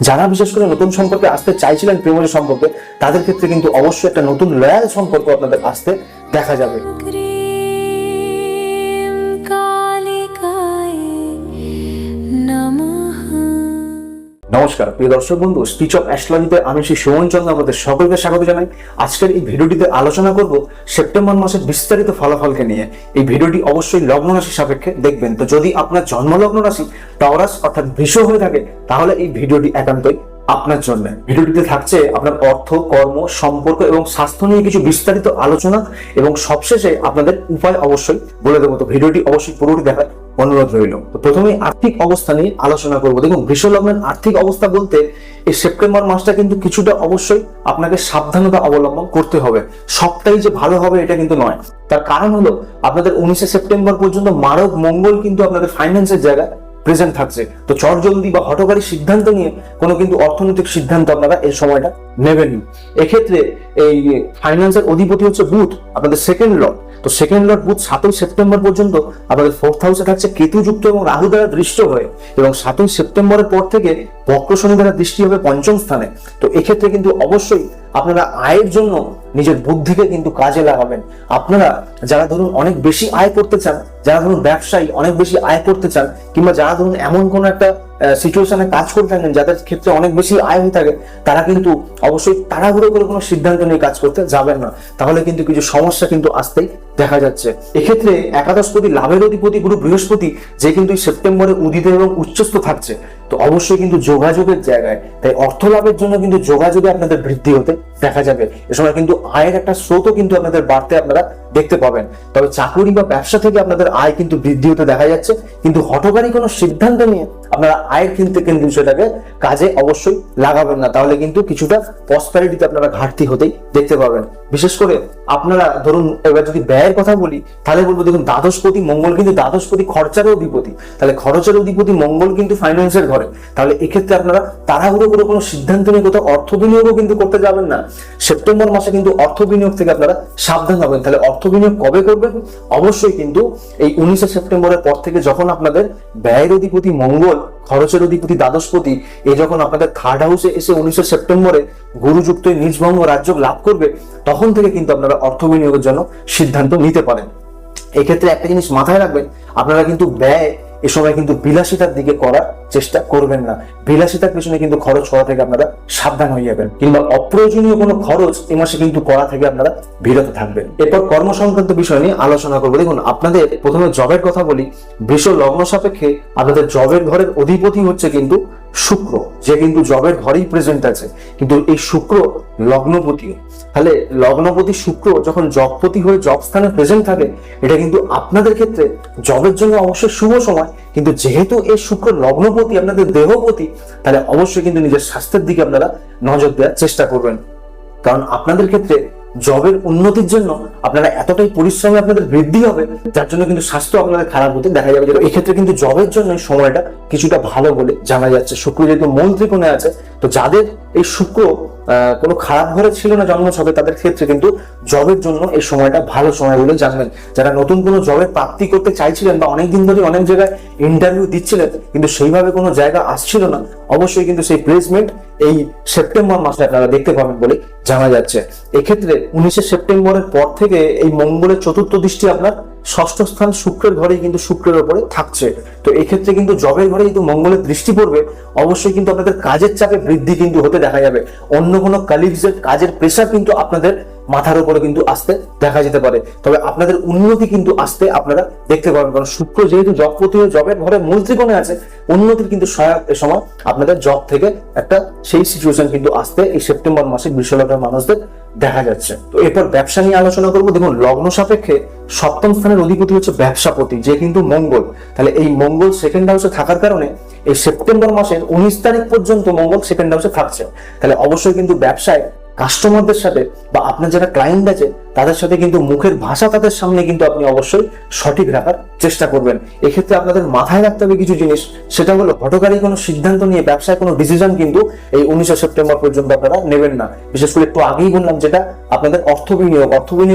যারা বিশেষ করে নতুন সম্পর্কে আসতে চাইছিলেন প্রেমের সম্পর্কে, তাদের ক্ষেত্রে কিন্তু অবশ্যই একটা নতুন লয়াল সম্পর্ক আপনাদের আসতে দেখা যাবে। নমস্কার প্রিয় দর্শক বন্ধু, স্পিচ অফ অ্যাস্ট্রোলজিতে আমি শ্রী সুমন চন্দ্র আপনাদের সকলকে স্বাগত জানাই। আজকের এই ভিডিওটিতে আলোচনা করব সেপ্টেম্বর মাসের বিস্তারিত ফলাফলকে নিয়ে। এই ভিডিওটি অবশ্যই লগ্ন রাশি সাপেক্ষে দেখবেন। তো যদি আপনার জন্মলগ্ন রাশি টরাস অর্থাৎ বৃষ হয়ে থাকে, তাহলে এই ভিডিওটি একান্তই আপনার জন্য। ভিডিওটিতে থাকছে আপনার অর্থ, কর্ম, সম্পর্ক এবং স্বাস্থ্য নিয়ে কিছু বিস্তারিত আলোচনা, এবং সবশেষে আপনাদের উপায় অবশ্যই বলে দেবো। তো ভিডিওটি অবশ্যই পুরোটি দেখার অনুরোধ রইল। তো প্রথমে আর্থিক অবস্থা নিয়ে আলোচনা করবো। দেখুন, বৃষ লগ্নের আর্থিক অবস্থা বলতে এই সেপ্টেম্বর মাসটা কিন্তু কিছুটা অবশ্যই আপনাকে সাবধানতা অবলম্বন করতে হবে। সবটাই যে ভালো হবে এটা কিন্তু নয়। তার কারণ হলো আপনাদের 19শে সেপ্টেম্বর পর্যন্ত মারক মঙ্গল কিন্তু আপনাদের ফাইন্যান্সের জায়গায় প্রেজেন্ট থাকছে। তো চটজলদি বা হঠকারী সিদ্ধান্ত নিয়ে কোনো কিন্তু অর্থনৈতিক সিদ্ধান্ত আপনারা এই সময়টা নেবেন। এক্ষেত্রে এই ফাইন্যান্সের অধিপতি হচ্ছে বুধ, আপনাদের সেকেন্ড লর্ড। তো সেকেন্ড লর্ড বুধ 7ই সেপ্টেম্বর পর্যন্ত আপনাদের 4th হাউসে থাকছে কেতুযুক্ত এবং রাহু দ্বারা দৃষ্ট হয়ে, এবং 7ই সেপ্টেম্বরের পর থেকে বক্র শনি দ্বারা দৃষ্টি হবে পঞ্চম স্থানে। তো এক্ষেত্রে কিন্তু অবশ্যই আপনারা আয়ের জন্য নিজের বুদ্ধিকে কিন্তু কাজে লাগাবেন। আপনারা যারা ধরুন অনেক বেশি আয় করতে চান, যারা ধরুন ব্যবসায়ী অনেক বেশি আয় করতে চান, কিংবা যারা ধরুন এমন কোন একটা সিচুয়েশনে কাজ করে থাকেন যাদের ক্ষেত্রে অনেক বেশি আয় হয়ে থাকে, তারা কিন্তু অবশ্যই তাড়াহুড়ো করে কোনো সিদ্ধান্ত নিয়ে কাজ করতে যাবেন না, তাহলে কিন্তু কিছু সমস্যা কিন্তু আসতেই দেখা যাচ্ছে। এক্ষেত্রে একাদশপতি লাভের অধিপতি গুরু বৃহস্পতি, যে কিন্তু সেপ্টেম্বরে উদিত এবং উচ্চস্থ থাকছে। তো অবশ্যই কিন্তু যোগাযোগের জায়গায়, তাই অর্থ লাভের জন্য কিন্তু যোগাযোগে আপনাদের বৃদ্ধি হতে দেখা যাবে। এ সময় কিন্তু আয়ের একটা স্রোতও কিন্তু আপনাদের বাড়তে আপনারা দেখতে পাবেন। তবে চাকরি বা ব্যবসা থেকে আপনাদের আয় কিন্তু বৃদ্ধি হতে দেখা যাচ্ছে, কিন্তু হঠকারী কোনো সিদ্ধান্ত নিয়ে আপনারা আয়ের কিন্তু সেটাকে কাজে অবশ্যই লাগাবেন না, তাহলে কিন্তু কিছুটা প্রসপারিটিতে আপনারা ঘাটতি হতেই দেখতে পাবেন। বিশেষ করে আপনারা ধরুন এবার যদি ব্যয়ের কথা বলি, তাহলে বলবো দেখুন দ্বাদশপতি মঙ্গল কিন্তু দ্বাদশপতি খরচারও অধিপতি, তাহলে খরচের অধিপতি মঙ্গল কিন্তু ফাইন্যান্সের ঘরে। তাহলে এক্ষেত্রে আপনারা তাড়াহুড়ো করে কোনো সিদ্ধান্ত নিয়ে কোথাও অর্থ বিনিয়োগও কিন্তু করতে যাবেন না। সেপ্টেম্বর মাসে কিন্তু অর্থ বিনিয়োগ থেকে আপনারা সাবধান হবেন। তাহলে অর্থ বিনিয়োগ কবে করবেন? অবশ্যই কিন্তু এই 19শে সেপ্টেম্বরের পর থেকে, যখন আপনাদের ব্যয়ের অধিপতি মঙ্গল, খরচের অধিপতি দ্বাদশপতি, এই যখন আপনাদের 3rd হাউসে এসে 19শে সেপ্টেম্বরে গুরুযুক্ত নিজভঙ্গ রাজযোগ লাভ করবে, তখন থেকে কিন্তু আপনারা অর্থ বিনিয়োগের জন্য সিদ্ধান্ত নিতে পারেন। এক্ষেত্রে একটা জিনিস মাথায় রাখবেন, আপনারা কিন্তু ব্যয় এ সময় কিন্তু বিলাসিতার দিকে করার চেষ্টা করবেন না। বিলাসিতার পেছনে কিন্তু খরচ করা থেকে আপনারা সাবধান হয়ে যাবেন, কিংবা অপ্রয়োজনীয় কোনো খরচ এই মাসে কিন্তু করা থেকে আপনারা বিরত থাকবেন। এরপর কর্ম সংক্রান্ত বিষয় নিয়ে আলোচনা করবো। দেখুন, আপনাদের প্রথমে জবের কথা বলি। বৃষ লগ্ন সাপেক্ষে আপনাদের জবের ঘরের অধিপতি হচ্ছে কিন্তু শুক্র, যে কিন্তু জবের ঘরেই প্রেজেন্ট আছে, কিন্তু এই শুক্র লগ্নপতি। তাহলে লগ্নপতি শুক্র যখন জবপতি হয়ে জব স্থানে প্রেজেন্ট থাকে, এটা কিন্তু আপনাদের ক্ষেত্রে জবের জন্য অবশ্যই শুভ সময়। কিন্তু যেহেতু এই শুক্র লগ্নপতি আপনাদের দেহপতি, তাহলে অবশ্যই কিন্তু নিজের স্বাস্থ্যের দিকে আপনারা নজর দেওয়ার চেষ্টা করবেন। কারণ আপনাদের ক্ষেত্রে জবের উন্নতির জন্য আপনারা এতটাই পরিশ্রমে আপনাদের বৃদ্ধি হবে, যার জন্য কিন্তু স্বাস্থ্য আপনাদের খারাপ হতে দেখা যাবে। এক্ষেত্রে কিন্তু জবের জন্য সময়টা কিছুটা ভালো বলে জানা যাচ্ছে। শুক্র যেহেতু মূল ত্রিকোণে আছে, তো যাদের এই শুক্র কোনো খারাপ ঘরে ছিল না জন্মছকে, তাদের ক্ষেত্রে কিন্তু জবের জন্য এই সময়টা ভালো সময় বলে জানবেন। যারা নতুন কোনো জবের প্রাপ্তি করতে চাইছিলেন বা অনেকদিন ধরে অনেক জায়গায় ইন্টারভিউ দিচ্ছিলেন, কিন্তু সেইভাবে কোনো জায়গা আসছিল না, অবশ্যই কিন্তু সেই প্লেসমেন্ট এই সেপ্টেম্বর মাসে আপনারা দেখতে পাবেন বলে জানা যাচ্ছে। এক্ষেত্রে 19শে সেপ্টেম্বরের পর থেকে এই মঙ্গলের 4র্থ দৃষ্টি আপনার 6ষ্ঠ স্থান শুক্রের ঘরে কিন্তু শুক্রের উপরে থাকছে। তো এক্ষেত্রে কিন্তু জবের ঘরে কিন্তু মঙ্গলের দৃষ্টি পড়বে, অবশ্যই কিন্তু আপনাদের কাজের চাপে বৃদ্ধি কিন্তু হতে দেখা যাবে। অন্য কোনো কলিগসের কাজের প্রেশার কিন্তু আপনাদের মাথার উপরে কিন্তু আসতে দেখা যেতে পারে। তবে আপনাদের উন্নতি কিন্তু আসতে আপনারা দেখতে পাবেন, কারণ শুক্র যেহেতু জবপতি হয়ে জবের ঘরে মূল ত্রিকোণে আছে, উন্নতির কিন্তু সহায়ক এ সময় আপনাদের জব থেকে একটা সেই সিচুয়েশন কিন্তু আসতে এই সেপ্টেম্বর মাসে বৃষ লগ্নের মানুষদের দেখা যাচ্ছে। তো এরপর ব্যবসা নিয়ে আলোচনা করবো। দেখুন, লগ্ন সাপেক্ষে 7ম স্থানের অধিপতি হচ্ছে ব্যবসাপতি, যে কিন্তু মঙ্গল। তাহলে এই মঙ্গল সেকেন্ড হাউসে থাকার কারণে এই সেপ্টেম্বর মাসের 19 তারিখ পর্যন্ত মঙ্গল সেকেন্ড হাউসে থাকছে। তাহলে অবশ্যই কিন্তু ব্যবসায় কাস্টমারদের সাথে বা আপনার যারা ক্লায়েন্ট আছে তাদের সাথে কিন্তু মুখের ভাষা তাদের সামনে কিন্তু আপনি অবশ্যই সঠিক রাখার চেষ্টা করবেন। এক্ষেত্রে আপনাদের মাথায় রাখতে হবে কিছু জিনিস, সেটা হলো হঠকারী কোনো সিদ্ধান্ত নিয়ে ব্যবসায় কোনো ডিসিশন কিন্তু এই 19 সেপ্টেম্বর পর্যন্ত আপনারা নেবেন না। বিশেষ করে একটু আগেই বললাম যেটা আপনাদের অর্থ বিনিয়োগ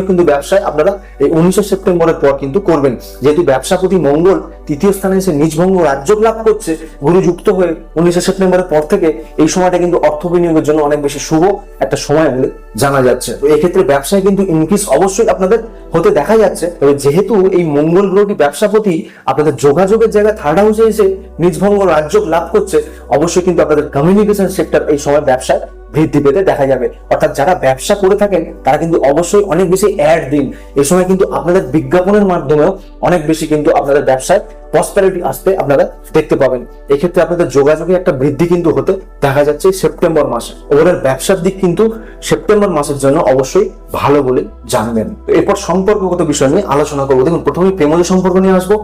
কিন্তু ব্যবসায় আপনারা এই 19 সেপ্টেম্বরের পর কিন্তু করবেন। যেহেতু ব্যবসাপতি মঙ্গল তৃতীয় স্থানে এসে নিজভঙ্গ রাজযোগ লাভ করছে গুরু যুক্ত হয়ে 19 সেপ্টেম্বরের পর থেকে এই সময়টা কিন্তু অর্থ বিনিয়োগের জন্য অনেক বেশি শুভ একটা সময় বলে জানা যাচ্ছে। তো এক্ষেত্রে ব্যবসায় কিন্তু ইনক্রিজ অবশ্যই আপনাদের হতে দেখা যাচ্ছে। তবে যেহেতু এই মঙ্গল গ্রহটি ব্যবসাপতি আপনাদের যোগাযোগের জায়গায় থার্ড হাউসে এসে নিজভঙ্গ রাজযোগ লাভ করছে, অবশ্যই কিন্তু আপনাদের কমিউনিকেশন সেক্টর এই সময় ব্যবসায় বৃদ্ধি পেতে দেখা যাবে। অর্থাৎ যারা ব্যবসা করে থাকেন তারা কিন্তু অবশ্যই অনেক বেশি অ্যাড দিন। এই সময় কিন্তু আপনাদের বিজ্ঞাপনের মাধ্যমেও অনেক বেশি কিন্তু আপনাদের ব্যবসায় প্রসপারিটি আসতে আপনারা দেখতে পাবেন। এক্ষেত্রে আপনাদের যোগাযোগে একটা বৃদ্ধি কিন্তু হতে দেখা যাচ্ছে সেপ্টেম্বর মাসে। ওভারঅল ব্যবসার দিক কিন্তু সেপ্টেম্বর মাসের জন্য অবশ্যই ভালো বলে জানবেন। এরপর সম্পর্কগত বিষয় নিয়ে আলোচনা করবো। দেখুন, প্রথমে প্রেমজ সম্পর্ক নিয়ে আসবো।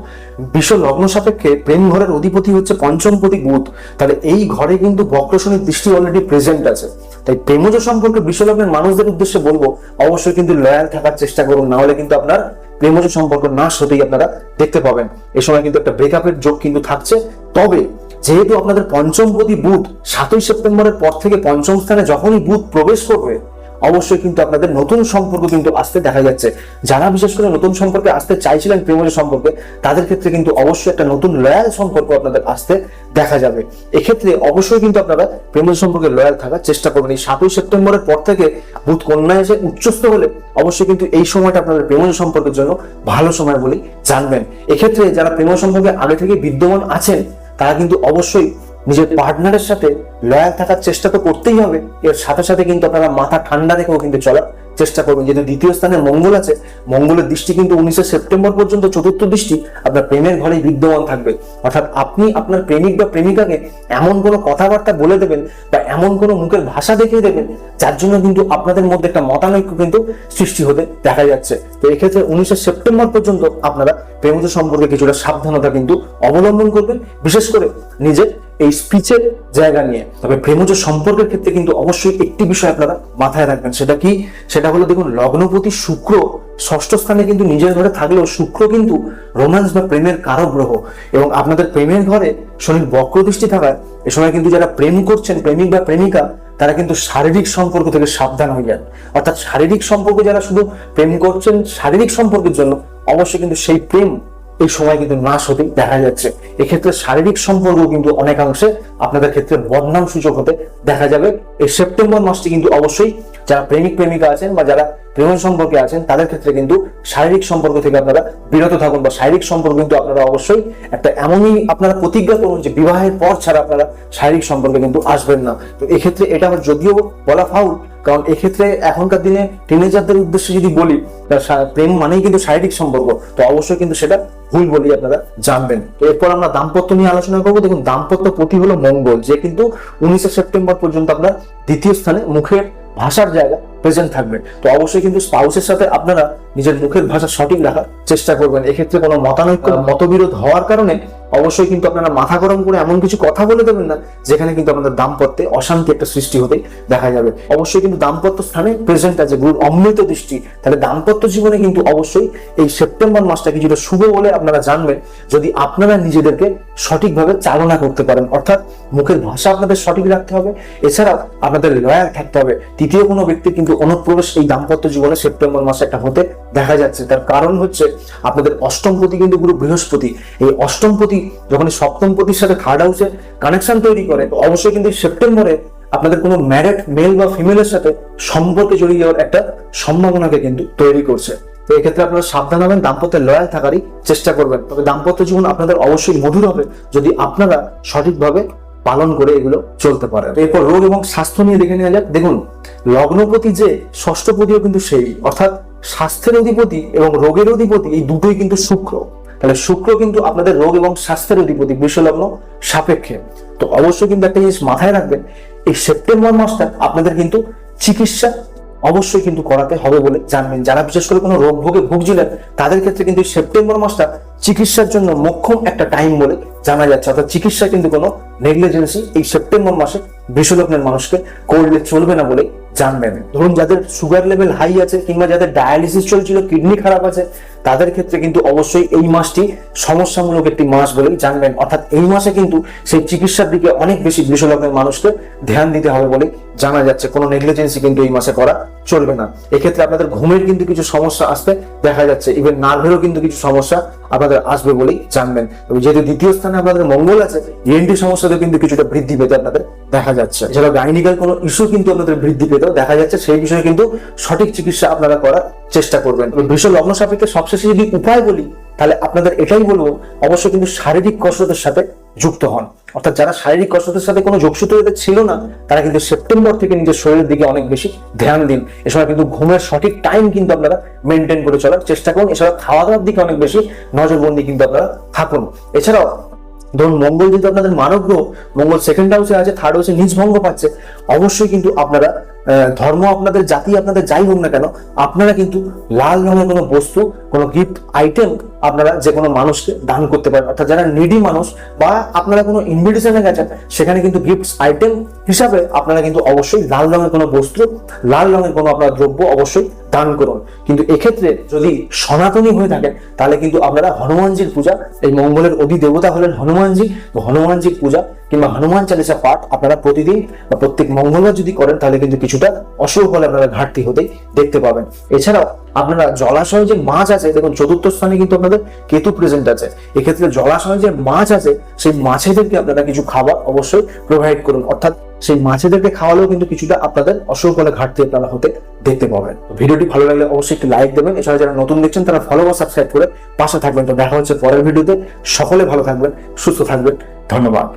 বিশ্ব লগ্ন সাপেক্ষে প্রেম ঘরের অধিপতি হচ্ছে পঞ্চমপতি বুধ। তাহলে এই ঘরে কিন্তু বক্র শনির দৃষ্টি অলরেডি প্রেজেন্ট আছে। তাই প্রেমজ সম্পর্কে বিশ্ব লগ্নের মানুষদের উদ্দেশ্যে বলবো অবশ্যই কিন্তু লয়াল থাকার চেষ্টা করুন, না হলে কিন্তু আপনার প্রেমজ সম্পর্ক নাশ হতেই আপনারা দেখতে পাবেন। এই সময় কিন্তু একটা ব্রেকআপের যোগ কিন্তু থাকছে। তবে যেহেতু আপনাদের পঞ্চমপতি বুধ 7ই সেপ্টেম্বরের পর থেকে পঞ্চম স্থানে যখনই বুধ প্রবেশ করবে অবশ্যই কিন্তু আপনাদের নতুন সম্পর্ক কিন্তু আসতে দেখা যাচ্ছে। যারা বিশেষ করে নতুন সম্পর্কে আসতে চাইছিলেন প্রেমজ সম্পর্কে, তাদের ক্ষেত্রে কিন্তু অবশ্যই একটা নতুন লয়াল সম্পর্ক আপনাদের আসতে দেখা যাবে। এক্ষেত্রে অবশ্যই কিন্তু আপনারা প্রেমজ সম্পর্কে লয়াল থাকার চেষ্টা করবেন। এই 7ই সেপ্টেম্বরের পর থেকে বুধ কন্যায় এসে উচ্চস্থ হলে অবশ্যই কিন্তু এই সময়টা আপনাদের প্রেমজ সম্পর্কের জন্য ভালো সময় বলে জানবেন। এক্ষেত্রে যারা প্রেমজ সম্পর্কে আগে থেকে বিদ্যমান আছেন তারা কিন্তু অবশ্যই নিজের পার্টনারের সাথে লয়াল থাকার চেষ্টা তো করতেই হবে। এর সাথে সাথে কিন্তু আপনারা মাথা ঠান্ডা রেখেও কিন্তু চলার চেষ্টা করবেন। যেহেতু দ্বিতীয় স্থানে মঙ্গল আছে, মঙ্গলের দৃষ্টি কিন্তু 19 সেপ্টেম্বর পর্যন্ত চতুর্থ দৃষ্টি আপনার প্রেমের ঘরে বিদ্যমান থাকবে। অর্থাৎ আপনি আপনার প্রেমিক বা প্রেমিকাকে এমন কোনো কথাবার্তা বলে দেবেন বা এমন কোনো মুখের ভাষা দেখিয়ে দেবেন যার জন্য কিন্তু আপনাদের মধ্যে একটা মতানৈক্য কিন্তু সৃষ্টি হতে দেখা যাচ্ছে। তো এক্ষেত্রে 19 সেপ্টেম্বর পর্যন্ত আপনারা প্রেমজ সম্পর্কে কিছুটা সাবধানতা কিন্তু অবলম্বন করবেন, বিশেষ করে নিজের এই স্পিচের জায়গা নিয়ে। তবে প্রেমজ সম্পর্কের ক্ষেত্রে কিন্তু অবশ্যই একটি বিষয় আপনারা মাথায় রাখবেন। সেটা কি? সেটা হলো দেখুন, লগ্নপতি শুক্র ষষ্ঠ স্থানে কিন্তু নিজের ঘরে থাকলেও শুক্র কিন্তু রোমান্স বা প্রেমের কারক গ্রহ, এবং আপনাদের প্রেমের ঘরে শনির বক্র দৃষ্টি থাকায় এ সময় কিন্তু যারা প্রেম করছেন প্রেমিক বা প্রেমিকা তারা কিন্তু শারীরিক সম্পর্ক থেকে সাবধান হয়ে যান। অর্থাৎ শারীরিক সম্পর্ক যারা শুধু প্রেম করছেন শারীরিক সম্পর্কের জন্য, অবশ্যই কিন্তু সেই প্রেম এই সময় কিন্তু নাশ হতে দেখা যাচ্ছে। এক্ষেত্রে শারীরিক সম্পর্ক কিন্তু অনেকাংশে আপনাদের ক্ষেত্রে বদনাম সূচক হতে দেখা যাবে। এই সেপ্টেম্বর মাসটি কিন্তু অবশ্যই যারা প্রেমিক প্রেমিকা আছেন বা যারা প্রেম সম্পর্কে আছেন তাদের ক্ষেত্রে কিন্তু শারীরিক সম্পর্ক থেকে আপনারা বিরত থাকুন, বা শারীরিক সম্পর্ক কিন্তু আপনারা অবশ্যই একটা এমনই আপনারা প্রতিজ্ঞা করুন যে বিবাহের পর ছাড়া আপনারা শারীরিক সম্পর্কে কিন্তু আসবেন না। তো এক্ষেত্রে এটা আমার যদিও বলা ফাউল, কারণ এক্ষেত্রে এখনকার দিনে টিনেজারদের উদ্দেশ্যে যদি বলি প্রেম মানেই কিন্তু শারীরিক সম্পর্ক, তো অবশ্যই কিন্তু সেটা ভুল বলি আপনারা জানবেন। তো এরপর আমরা দাম্পত্য নিয়ে আলোচনা করবো। দেখুন, দাম্পত্য পতি হলো মঙ্গল, যে কিন্তু 19 সেপ্টেম্বর পর্যন্ত আপনার দ্বিতীয় স্থানে মুখের ভাষার জায়গা প্রেজেন্ট থাকবে। তো অবশ্যই কিন্তু স্পাউসের সাথে আপনারা নিজের মুখের ভাষা সঠিক রাখার চেষ্টা করবেন। এক্ষেত্রে কোনো মতানৈক্য মতবিরোধ হওয়ার কারণে অবশ্যই কিন্তু আপনারা মাথা গরম করে এমন কিছু কথা বলে দেবেন না যেখানে কিন্তু আপনাদের দাম্পত্যে অশান্তি একটা সৃষ্টি হতে দেখা যাবে। অবশ্যই কিন্তু দাম্পত্য স্থানে প্রেজেন্ট আছে গুরুর অমৃত দৃষ্টি। তাহলে দাম্পত্য জীবনে কিন্তু অবশ্যই এই সেপ্টেম্বর মাসটা কিছুটা শুভ বলে আপনারা জানবেন যদি আপনারা নিজেদেরকে সঠিকভাবে চালনা করতে পারেন। অর্থাৎ মুখের ভাষা আপনাদের সঠিক রাখতে হবে, এছাড়াও আপনাদের লয়াল থাকতে হবে। তৃতীয় কোনো ব্যক্তির কিন্তু অনুপ্রবেশ এই দাম্পত্য জীবনে সেপ্টেম্বর মাসে একটা হতে দেখা যাচ্ছে। তার কারণ হচ্ছে আপনাদের অষ্টমপতি কিন্তু গুরু বৃহস্পতি। এই অষ্টমপতি যখন সপ্তমপতির সাথে থার্ড হাউসে কানেকশন তৈরি করে, অবশ্যই কিন্তু সেপ্টেম্বরে আপনাদের কোনো ম্যারিড মেল বা ফিমেলের সাথে সম্পর্কে জড়িয়ে যাওয়ার একটা সম্ভাবনাকে কিন্তু তৈরি করছে। তো এক্ষেত্রে আপনারা সাবধান হবেন, দাম্পত্যে লয়াল থাকারই চেষ্টা করবেন। তবে দাম্পত্য জীবন আপনাদের অবশ্যই মধুর হবে যদি আপনারা সঠিকভাবে পালন করে এগুলো চলতে পারে। এরপর রোগ এবং স্বাস্থ্য নিয়ে দেখে নেওয়া যাক। দেখুন, লগ্নপতি যে ষষ্ঠপতিও কিন্তু সেই, অর্থাৎ স্বাস্থ্যের অধিপতি এবং রোগের অধিপতি এই দুটোই কিন্তু শুক্র। তাহলে শুক্র কিন্তু আপনাদের রোগ এবং স্বাস্থ্যের অধিপতি বিশ্বলগ্ন সাপেক্ষে। তো অবশ্যই কিন্তু একটা জিনিস মাথায় রাখবেন, এই সেপ্টেম্বর মাসটা আপনাদের কিন্তু চিকিৎসা অবশ্যই কিন্তু করাতে হবে বলে জানবেন। যারা বিশেষ করে কোনো রোগ ভোগে ভুগছিলেন তাদের ক্ষেত্রে কিন্তু সেপ্টেম্বর মাসটা চিকিৎসার জন্য মোক্ষম একটা টাইম বলে জানা যাচ্ছে। অর্থাৎ চিকিৎসা কিন্তু কোনো নেগলিজেন্সি এই সেপ্টেম্বর মাসে বৃষলগ্নের মানুষকে করলে চলবে না বলে জানবেন। ধরুন যাদের সুগার লেভেল হাই আছে কিংবা যাদের ডায়ালিসিস চলছিল, কিডনি খারাপ আছে, তাদের ক্ষেত্রে কিন্তু অবশ্যই এই মাসটি সমস্যামূলক একটি মাস বলেই জানবেন। অর্থাৎ এই মাসে কিন্তু সেই চিকিৎসার দিকে অনেক বেশি বৃষলগ্নের মানুষকে ধ্যান দিতে হবে বলে জানা যাচ্ছে। কোনো নেগলিজেন্সি কিন্তু এই মাসে করা চলবে না। এক্ষেত্রে আপনাদের ঘুমের কিন্তু কিছু সমস্যা আসতে দেখা যাচ্ছে, ইভেন নার্ভেরও কিন্তু কিছু সমস্যা আপনাদের আসবে বলেই জানবেন। যেহেতু দ্বিতীয় স্থানে আপনাদের মঙ্গল আছে, ইএনটি সমস্যাতে কিন্তু কিছুটা বৃদ্ধি পেতে আপনাদের দেখা যাচ্ছে। এছাড়াও গাইনিক্যাল কোনো ইস্যু কিন্তু আপনাদের বৃদ্ধি পেতেও দেখা যাচ্ছে। সেই বিষয়ে কিন্তু সঠিক চিকিৎসা আপনারা করার চেষ্টা করবেন। বৃষ লগ্ন সাপেক্ষে সবশেষে যদি উপায় বলি, তাহলে আপনাদের এটাই বলবো, অবশ্যই কিন্তু শারীরিক কসরতের সাথে যুক্ত হন। অর্থাৎ যারা শারীরিক কসরতের সাথে কোনো যোগসূত্র ছিল না, তারা কিন্তু সেপ্টেম্বর থেকে নিজের শরীরের দিকে অনেক বেশি ধ্যান দিন। এছাড়া কিন্তু ঘুমের সঠিক টাইম কিন্তু আপনারা মেনটেন করে চলার চেষ্টা করুন। এছাড়া খাওয়া দাওয়ার দিকে অনেক বেশি নজরবন্দি কিন্তু আপনারা থাকুন। এছাড়াও ধরুন মঙ্গল কিন্তু আপনাদের মানব গ্রহ, মঙ্গল সেকেন্ড হাউসে আছে, থার্ড হাউসে নিজ ভঙ্গ পাচ্ছে। অবশ্যই কিন্তু আপনারা ধর্ম আপনাদের জাতি আপনাদের যাই হোক না কেন, আপনারা কিন্তু লাল রঙের কোনো বস্তু, কোনো গিফট আইটেম আপনারা যে কোনো মানুষকে দান করতে পারেন। অর্থাৎ যারা নিডি মানুষ বা আপনারা কোনো ইনভিটেশনে গেছেন, সেখানে কিন্তু গিফট আইটেম হিসাবে আপনারা কিন্তু অবশ্যই লাল রঙের কোনো বস্তু, লাল রঙের কোনো আপনার দ্রব্য অবশ্যই দান করুন। কিন্তু এক্ষেত্রে যদি সনাতনী হয়ে থাকেন, তাহলে কিন্তু আপনারা হনুমানজির পূজা, এই মঙ্গলের অধিদেবতা হলেন হনুমানজি, হনুমানজির পূজা কিংবা হনুমান চালিসা পাঠ আপনারা প্রতিদিন বা প্রত্যেক মঙ্গলবার যদি করেন, তাহলে কিন্তু কিছুটা অশুভ ফলে আপনারা ঘাটতি হতেই দেখতে পাবেন। এছাড়াও আপনারা জলাশয়ে যে মাছ আছে, দেখুন চতুর্থ স্থানে কিন্তু আপনাদের কেতু প্রেজেন্ট আছে। এক্ষেত্রে জলাশয়ে যে মাছ আছে, সেই মাছেদেরকে আপনারা কিছু খাবার অবশ্যই প্রোভাইড করুন। অর্থাৎ সেই মাছেদেরকে খাওয়ালেও কিন্তু কিছুটা আপনাদের অশুভ ফলে ঘাটতি আপনারা হতে দেখতে পাবেন। ভিডিওটি ভালো লাগলে অবশ্যই একটি লাইক দেবেন। এছাড়া যারা নতুন দেখছেন, তারা ফলো বা সাবস্ক্রাইব করে পাশে থাকবেন। তো দেখা হচ্ছে পরের ভিডিওতে। সকলে ভালো থাকবেন, সুস্থ থাকবেন। ধন্যবাদ।